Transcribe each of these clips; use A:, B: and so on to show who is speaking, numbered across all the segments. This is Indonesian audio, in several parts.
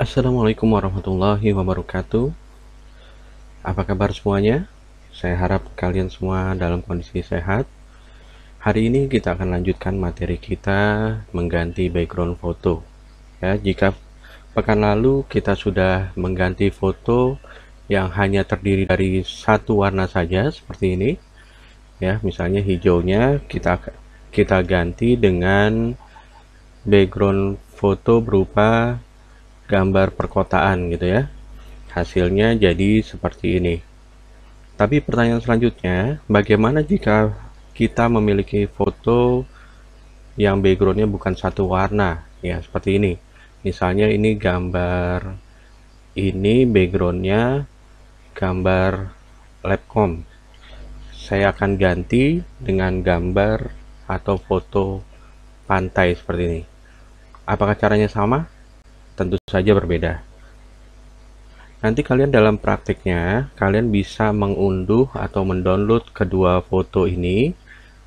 A: Assalamualaikum warahmatullahi wabarakatuh. Apa kabar semuanya? Saya harap kalian semua dalam kondisi sehat. Hari ini kita akan lanjutkan materi kita mengganti background foto. Ya, jika pekan lalu kita sudah mengganti foto yang hanya terdiri dari satu warna saja seperti ini, ya, misalnya hijaunya kita ganti dengan background foto berupa gambar perkotaan gitu ya. Hasilnya jadi seperti ini. Tapi pertanyaan selanjutnya, bagaimana jika kita memiliki foto yang backgroundnya bukan satu warna? Ya, seperti ini. Misalnya ini gambar, ini backgroundnya gambar Labcom. Saya akan ganti dengan gambar atau foto pantai seperti ini. Apakah caranya sama? Tentu saja berbeda. Nanti kalian dalam praktiknya, kalian bisa mengunduh atau mendownload kedua foto ini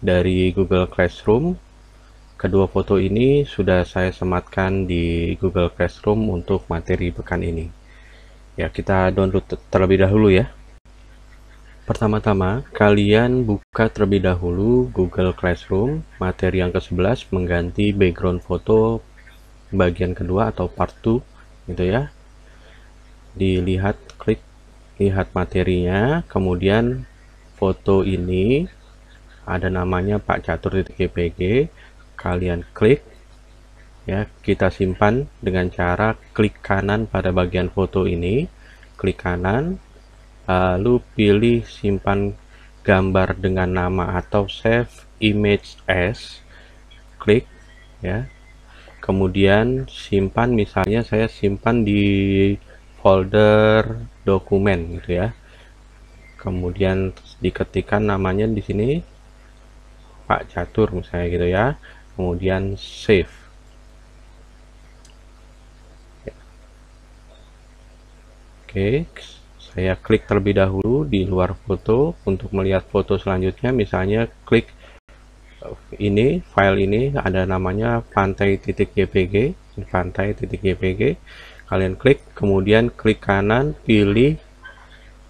A: dari Google Classroom. Kedua foto ini sudah saya sematkan di Google Classroom untuk materi pekan ini. Ya, kita download terlebih dahulu ya. Pertama-tama, kalian buka terlebih dahulu Google Classroom, materi yang ke-11 mengganti background foto bagian kedua atau part 2 gitu ya. Dilihat, klik lihat materinya, kemudian foto ini ada namanya Pak Catur.jpg, kalian klik ya, kita simpan dengan cara klik kanan pada bagian foto ini, klik kanan, lalu pilih simpan gambar dengan nama atau save image as, klik ya, kemudian simpan, misalnya saya simpan di folder dokumen gitu ya. Kemudian diketikkan namanya di sini Pak Catur misalnya gitu ya. Kemudian save. Oke, saya klik terlebih dahulu di luar foto untuk melihat foto selanjutnya. Misalnya klik ini, file ini ada namanya pantai.jpg, pantai.jpg. Kalian klik, kemudian klik kanan, pilih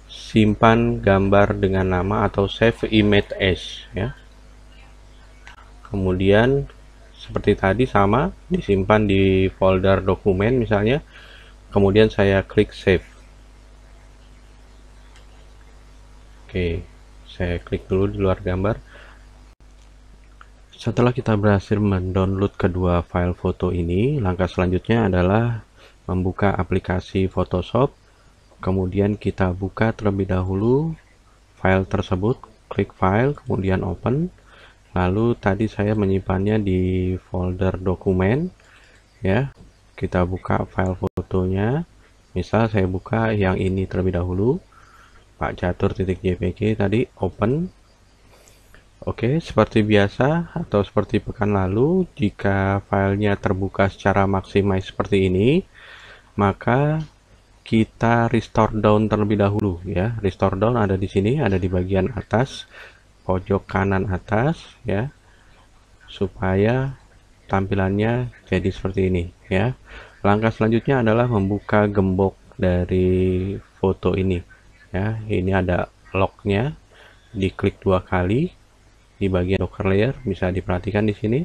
A: simpan gambar dengan nama atau save image as ya. Kemudian seperti tadi sama, disimpan di folder dokumen misalnya. Kemudian saya klik save. Oke, saya klik dulu di luar gambar. Setelah kita berhasil mendownload kedua file foto ini, langkah selanjutnya adalah membuka aplikasi Photoshop. Kemudian kita buka terlebih dahulu file tersebut, klik file, kemudian open. Lalu tadi saya menyimpannya di folder dokumen ya. Kita buka file fotonya. Misal saya buka yang ini terlebih dahulu, Pak Catur.jpg tadi, open. Oke, seperti biasa atau seperti pekan lalu, jika filenya terbuka secara maksimal seperti ini, maka kita restore down terlebih dahulu ya. Restore down ada di sini, ada di bagian atas pojok kanan atas ya, supaya tampilannya jadi seperti ini ya. Langkah selanjutnya adalah membuka gembok dari foto ini ya. Ini ada locknya, diklik 2 kali di bagian Docker layer, bisa diperhatikan di sini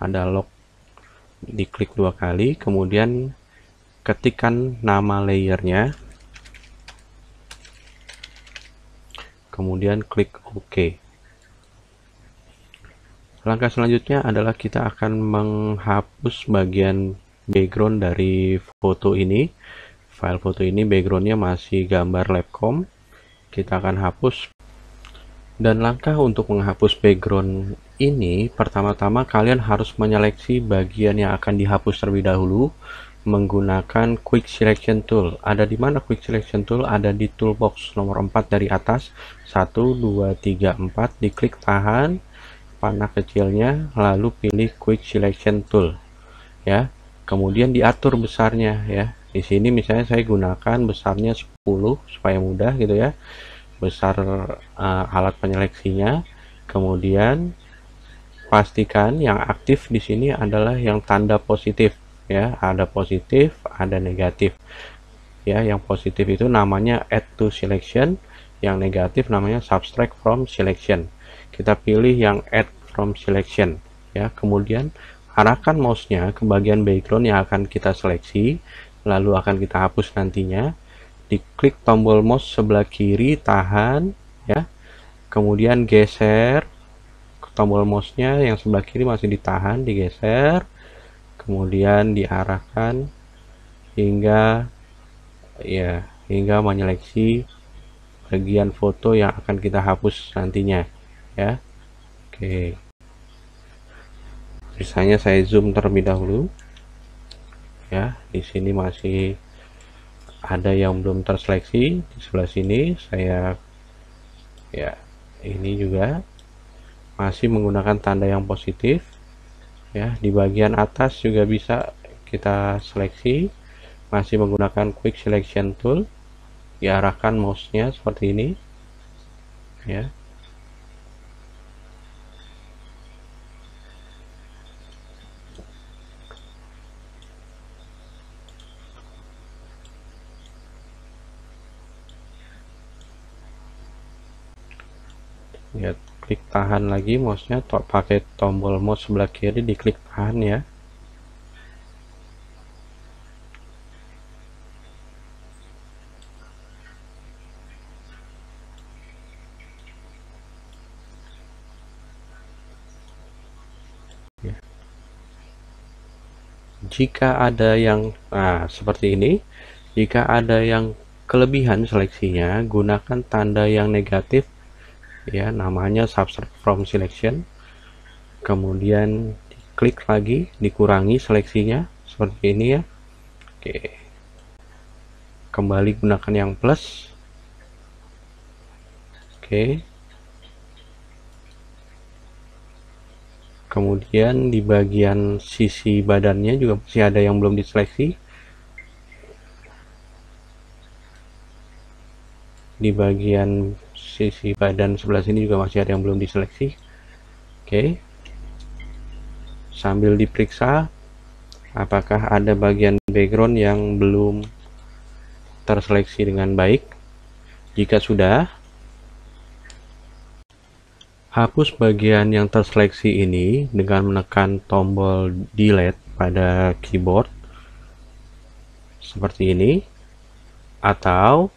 A: ada lock, diklik 2 kali, kemudian ketikkan nama layernya, kemudian klik OK. Langkah selanjutnya adalah kita akan menghapus bagian background dari foto ini. File foto ini backgroundnya masih gambar Labcom, kita akan hapus. Dan langkah untuk menghapus background ini, pertama-tama kalian harus menyeleksi bagian yang akan dihapus terlebih dahulu menggunakan Quick Selection Tool. Ada di mana Quick Selection Tool? Ada di toolbox nomor 4 dari atas. 1, 2, 3, 4. Diklik, tahan panah kecilnya, lalu pilih Quick Selection Tool ya. Kemudian diatur besarnya ya. Di sini misalnya saya gunakan besarnya 10 supaya mudah gitu ya. Besar alat penyeleksinya. Kemudian pastikan yang aktif di sini adalah yang tanda positif ya, ada positif, ada negatif. Ya, yang positif itu namanya add to selection, yang negatif namanya subtract from selection. Kita pilih yang add from selection ya, kemudian arahkan mouse-nya ke bagian background yang akan kita seleksi, lalu akan kita hapus nantinya. Diklik tombol mouse sebelah kiri, tahan ya, kemudian geser tombol mouse-nya yang sebelah kiri masih ditahan, digeser, kemudian diarahkan hingga menyeleksi bagian foto yang akan kita hapus nantinya ya. Oke, misalnya saya zoom terlebih dahulu ya. Di sini masih ada yang belum terseleksi, di sebelah sini saya ya, ini juga masih menggunakan tanda yang positif ya. Di bagian atas juga bisa kita seleksi, masih menggunakan quick selection tool, diarahkan mouse-nya seperti ini ya. Ya, klik tahan lagi mouse-nya, pakai tombol mouse sebelah kiri, diklik tahan ya. Jika ada yang seperti ini, jika ada yang kelebihan seleksinya, gunakan tanda yang negatif ya, namanya subtract from selection, kemudian klik lagi, dikurangi seleksinya seperti ini ya. Oke, kembali gunakan yang plus. Oke, kemudian di bagian sisi badannya juga masih ada yang belum diseleksi. Di bagian sisi badan sebelah sini juga masih ada yang belum diseleksi. Oke, sambil diperiksa apakah ada bagian background yang belum terseleksi dengan baik. Jika sudah, hapus bagian yang terseleksi ini dengan menekan tombol delete pada keyboard seperti ini, atau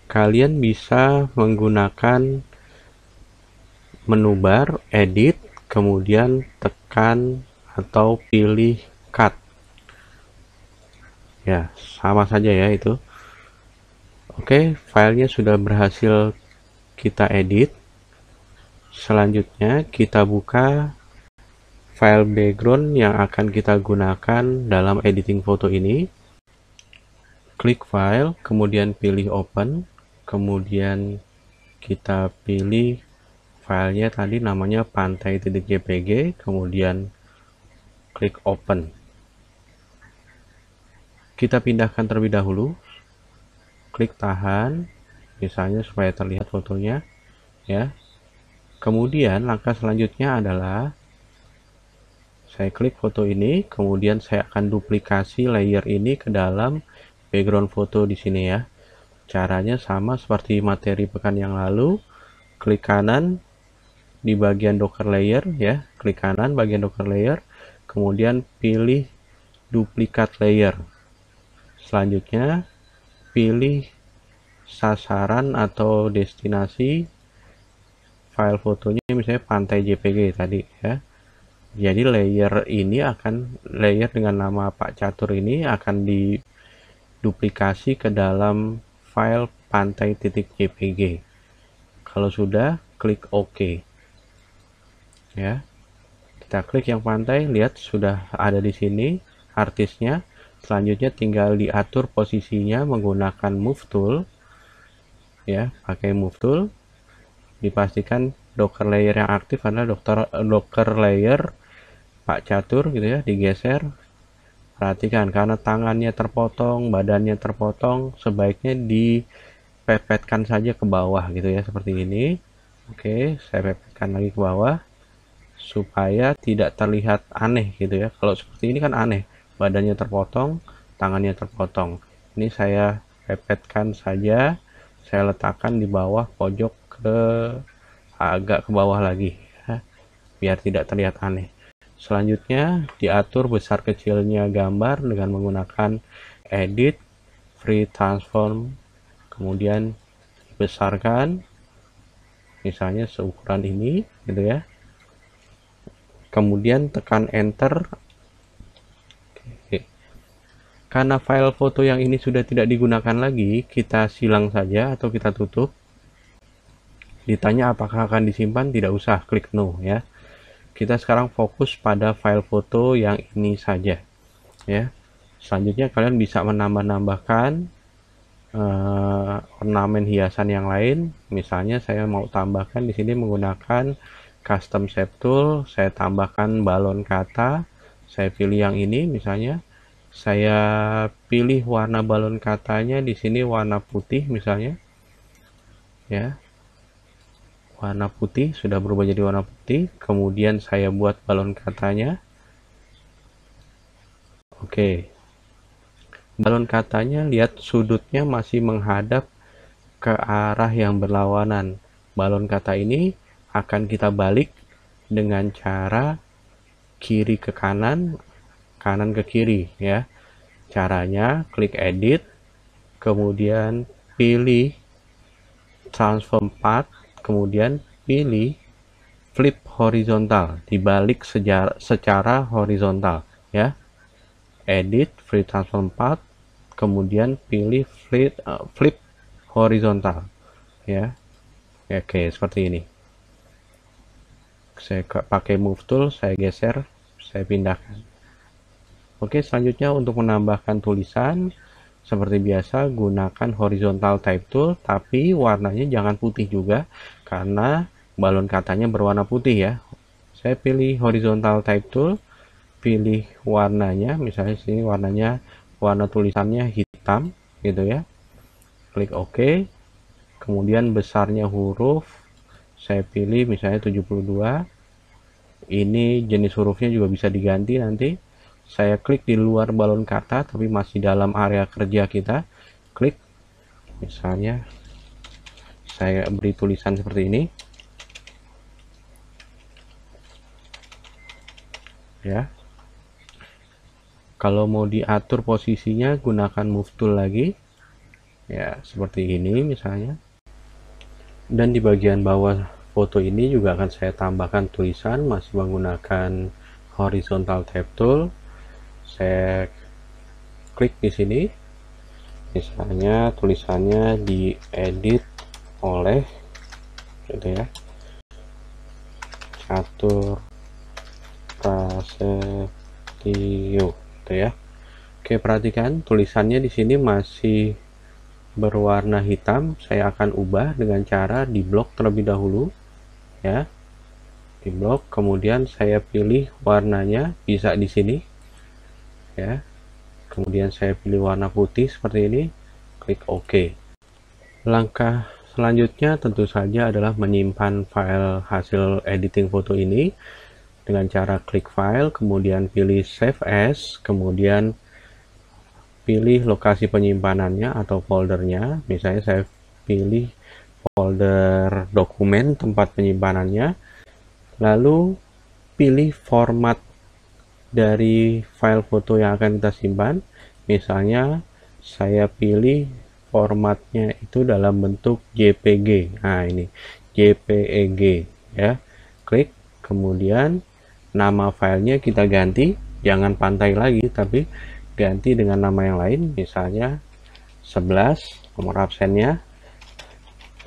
A: kalian bisa menggunakan menu bar edit, kemudian tekan atau pilih cut ya, sama saja ya itu. Oke, filenya sudah berhasil kita edit. Selanjutnya kita buka file background yang akan kita gunakan dalam editing foto ini. Klik file, kemudian pilih open, kemudian kita pilih filenya tadi namanya pantai.jpg, kemudian klik open. Kita pindahkan terlebih dahulu, klik tahan misalnya supaya terlihat fotonya ya. Kemudian langkah selanjutnya adalah saya klik foto ini, kemudian saya akan duplikasi layer ini ke dalam background foto di sini ya. Caranya sama seperti materi pekan yang lalu. Klik kanan di bagian Docker layer ya, klik kanan bagian Docker layer, kemudian pilih duplikat layer. Selanjutnya pilih sasaran atau destinasi file fotonya, misalnya pantai JPG tadi ya. Jadi layer ini layer dengan nama Pak Catur ini akan diduplikasi ke dalam file pantai.jpg. Kalau sudah, klik OK ya. Kita klik yang pantai, lihat sudah ada di sini artisnya. Selanjutnya tinggal diatur posisinya menggunakan move tool ya, pakai move tool. Dipastikan Docker layer yang aktif adalah Docker layer Pak Catur gitu ya, digeser. Perhatikan karena tangannya terpotong, badannya terpotong, sebaiknya dipepetkan saja ke bawah gitu ya, seperti ini. Oke, saya pepetkan lagi ke bawah supaya tidak terlihat aneh gitu ya. Kalau seperti ini kan aneh, badannya terpotong, tangannya terpotong. Ini saya pepetkan saja, saya letakkan di bawah pojok agak ke bawah lagi ya, biar tidak terlihat aneh. Selanjutnya diatur besar kecilnya gambar dengan menggunakan edit, free transform, kemudian dibesarkan misalnya seukuran ini gitu ya, kemudian tekan enter. Oke. Karena file foto yang ini sudah tidak digunakan lagi, kita silang saja atau kita tutup. Ditanya apakah akan disimpan, tidak usah, klik no ya. Kita sekarang fokus pada file foto yang ini saja ya. Selanjutnya kalian bisa menambah-nambahkan ornamen hiasan yang lain. Misalnya saya mau tambahkan di sini menggunakan custom shape tool, saya tambahkan balon kata, saya pilih yang ini misalnya, saya pilih warna balon katanya di sini warna putih misalnya ya. Warna putih sudah berubah jadi warna putih, kemudian saya buat balon katanya. Oke, balon katanya lihat sudutnya masih menghadap ke arah yang berlawanan. Balon kata ini akan kita balik dengan cara kiri ke kanan, kanan ke kiri ya. Caranya klik edit, kemudian pilih transform path, kemudian pilih flip horizontal, dibalik secara horizontal ya. Edit, free transform path, kemudian pilih flip horizontal ya. Oke, seperti ini. Saya pakai move tool, saya geser, saya pindahkan. Oke, selanjutnya untuk menambahkan tulisan seperti biasa gunakan horizontal type tool, tapi warnanya jangan putih juga karena balon katanya berwarna putih ya. Saya pilih horizontal type tool, pilih warnanya, misalnya sini warnanya warna tulisannya hitam gitu ya. Klik OK. Kemudian besarnya huruf saya pilih misalnya 72. Ini jenis hurufnya juga bisa diganti nanti. Saya klik di luar balon kata tapi masih dalam area kerja kita. Klik, misalnya saya beri tulisan seperti ini ya. Kalau mau diatur posisinya gunakan move tool lagi ya, seperti ini misalnya. Dan di bagian bawah foto ini juga akan saya tambahkan tulisan masih menggunakan horizontal tab tool. Saya klik di sini, misalnya tulisannya diedit oleh gitu ya, Catur Prasetyo gitu ya. Oke, perhatikan tulisannya di sini masih berwarna hitam. Saya akan ubah dengan cara di blok terlebih dahulu ya, di blok, kemudian saya pilih warnanya bisa di sini ya, kemudian saya pilih warna putih seperti ini, klik OK. Langkah selanjutnya tentu saja adalah menyimpan file hasil editing foto ini dengan cara klik file, kemudian pilih save as, kemudian pilih lokasi penyimpanannya atau foldernya. Misalnya saya pilih folder dokumen tempat penyimpanannya, lalu pilih format dari file foto yang akan kita simpan. Misalnya saya pilih formatnya itu dalam bentuk JPG. Nah, ini JPEG ya. Klik, kemudian nama filenya kita ganti, jangan pantai lagi tapi ganti dengan nama yang lain, misalnya 11, nomor absennya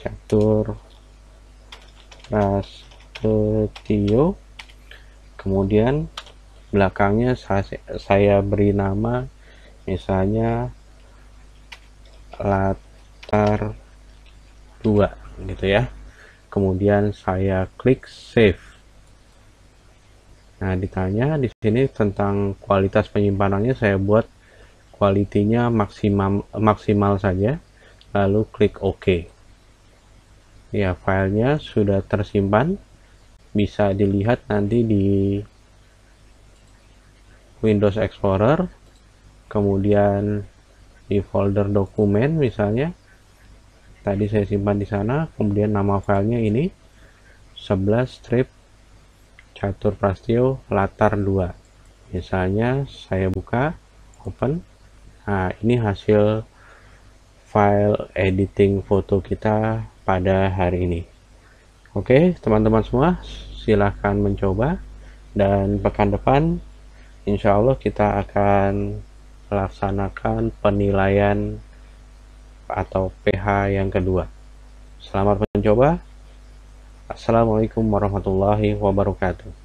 A: Catur Prasetyo, kemudian belakangnya saya beri nama misalnya latar 2 gitu ya, kemudian saya klik save. Nah, ditanya di sini tentang kualitas penyimpanannya, saya buat kualitinya maksimal saja, lalu klik OK. Ya, filenya sudah tersimpan, bisa dilihat nanti di Windows Explorer. kemudian di folder dokumen misalnya tadi saya simpan di sana, kemudian nama filenya ini 11 strip catur prastio latar 2. Misalnya saya buka, open. Nah, ini hasil file editing foto kita pada hari ini. Oke, teman-teman semua, silahkan mencoba, dan pekan depan insya Allah kita akan melaksanakan penilaian atau PH yang kedua. Selamat mencoba. Assalamualaikum warahmatullahi wabarakatuh.